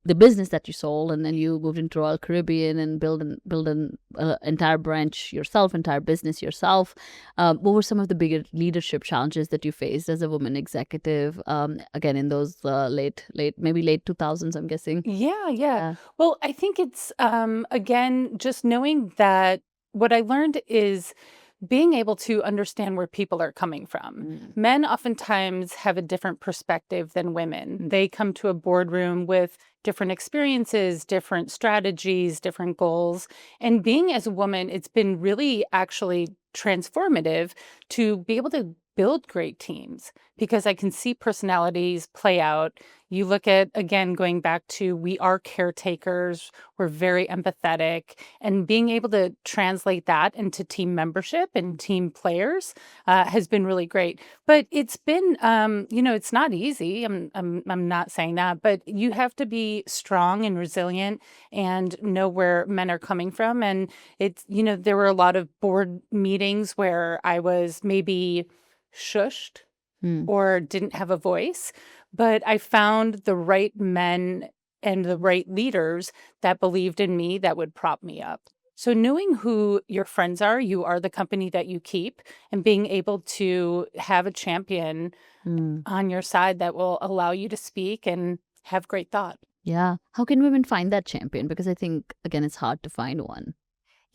the business that you sold, and then you moved into Royal Caribbean and build an entire branch yourself, entire business yourself. What were some of the bigger leadership challenges that you faced as a woman executive? Again, in those maybe late 2000s, I'm guessing. Yeah, yeah. Yeah. Well, I think it's again just knowing that what I learned is being able to understand where people are coming from. Mm. Men oftentimes have a different perspective than women. They come to a boardroom with different experiences, different strategies, different goals. And being as a woman, it's been really actually transformative to be able to build great teams because I can see personalities play out. You look at, again, going back to we are caretakers, we're very empathetic, and being able to translate that into team membership and team players has been really great. But it's been, it's not easy. I'm not saying that, but you have to be strong and resilient and know where men are coming from. And it's, there were a lot of board meetings where I was maybe shushed Mm. or didn't have a voice, but I found the right men and the right leaders that believed in me that would prop me up. So, knowing who your friends are, you are the company that you keep, and being able to have a champion Mm. on your side that will allow you to speak and have great thought. Yeah. How can women find that champion? Because I think, again, it's hard to find one.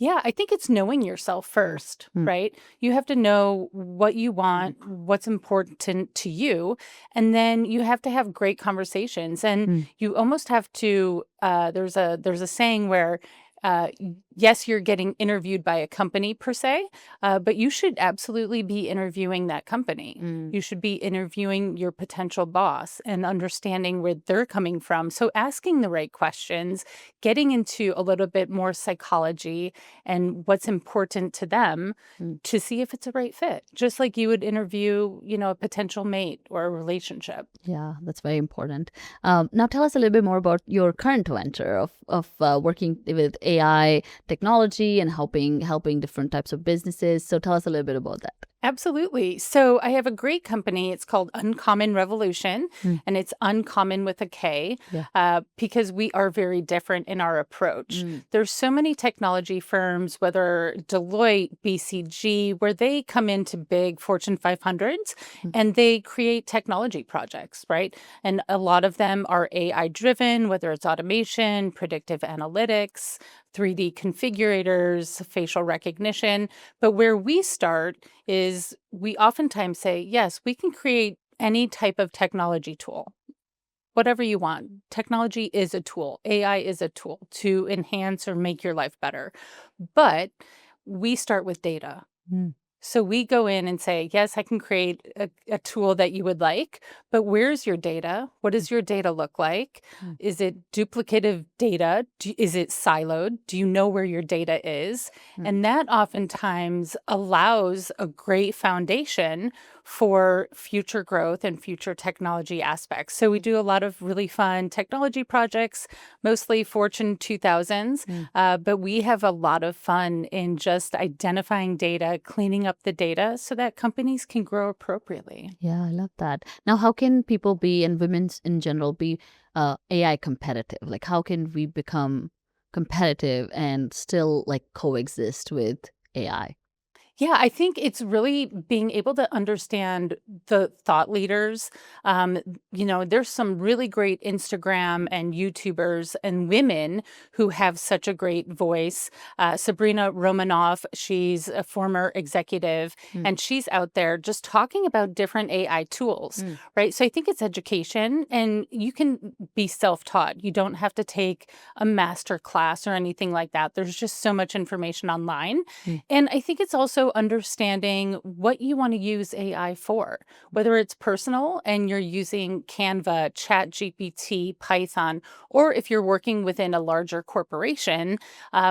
Yeah, I think it's knowing yourself first, Mm. right? You have to know what you want, what's important to you, and then you have to have great conversations. And Mm. you almost have to. There's a saying where, yes, you're getting interviewed by a company per se, but you should absolutely be interviewing that company. Mm. You should be interviewing your potential boss and understanding where they're coming from. So asking the right questions, getting into a little bit more psychology and what's important to them Mm. to see if it's a right fit, just like you would interview, a potential mate or a relationship. Yeah, that's very important. Now, tell us a little bit more about your current venture of working with AI technology and helping different types of businesses. So, tell us a little bit about that. Absolutely. So I have a great company. It's called Uncommon Revolution, Mm. and it's uncommon with a K Yeah. because we are very different in our approach. Mm. There's so many technology firms, whether Deloitte, BCG, where they come into big Fortune 500s Mm. and they create technology projects, right? And a lot of them are AI driven, whether it's automation, predictive analytics, 3D configurators, facial recognition. But where we start is we oftentimes say, yes, we can create any type of technology tool, whatever you want. Technology is a tool, AI is a tool to enhance or make your life better. But we start with data. Mm. So we go in and say, yes, I can create a tool that you would like, but where's your data? What does your data look like? Mm. Is it duplicative data? Is it siloed? Do you know where your data is? Mm. And that oftentimes allows a great foundation for future growth and future technology aspects. So we do a lot of really fun technology projects, mostly Fortune 2000s, Mm. but we have a lot of fun in just identifying data, cleaning up the data so that companies can grow appropriately. Yeah, I love that. Now, how can people be, and women's in general, be AI competitive? Like, how can we become competitive and still like coexist with AI? Yeah, I think it's really being able to understand the thought leaders. There's some really great Instagram and YouTubers and women who have such a great voice. Sabrina Romanoff, she's a former executive, Mm. and she's out there just talking about different AI tools, Mm. right? So I think it's education, and you can be self taught. You don't have to take a master class or anything like that. There's just so much information online. Mm. And I think it's also understanding what you want to use AI for, whether it's personal and you're using Canva, ChatGPT, Python, or if you're working within a larger corporation,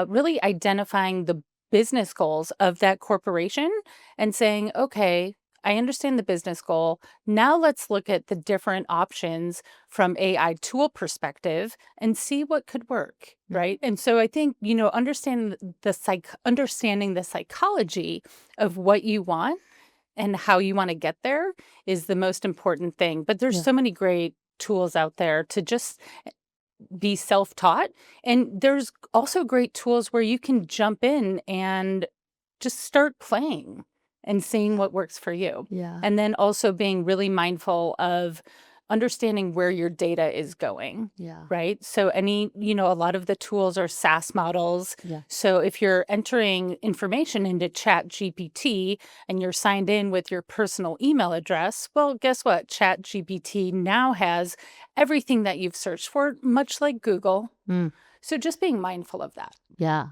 really identifying the business goals of that corporation and saying, okay, I understand the business goal. Now let's look at the different options from AI tool perspective and see what could work, Mm. right? And so I think, understanding the psychology of what you want and how you want to get there is the most important thing. But there's Yeah. so many great tools out there to just be self-taught. And there's also great tools where you can jump in and just start playing and seeing what works for you. Yeah. And then also being really mindful of understanding where your data is going. Yeah. Right. So a lot of the tools are SaaS models. Yeah. So if you're entering information into Chat GPT and you're signed in with your personal email address, well, guess what? Chat GPT now has everything that you've searched for, much like Google. Mm. So just being mindful of that. Yeah.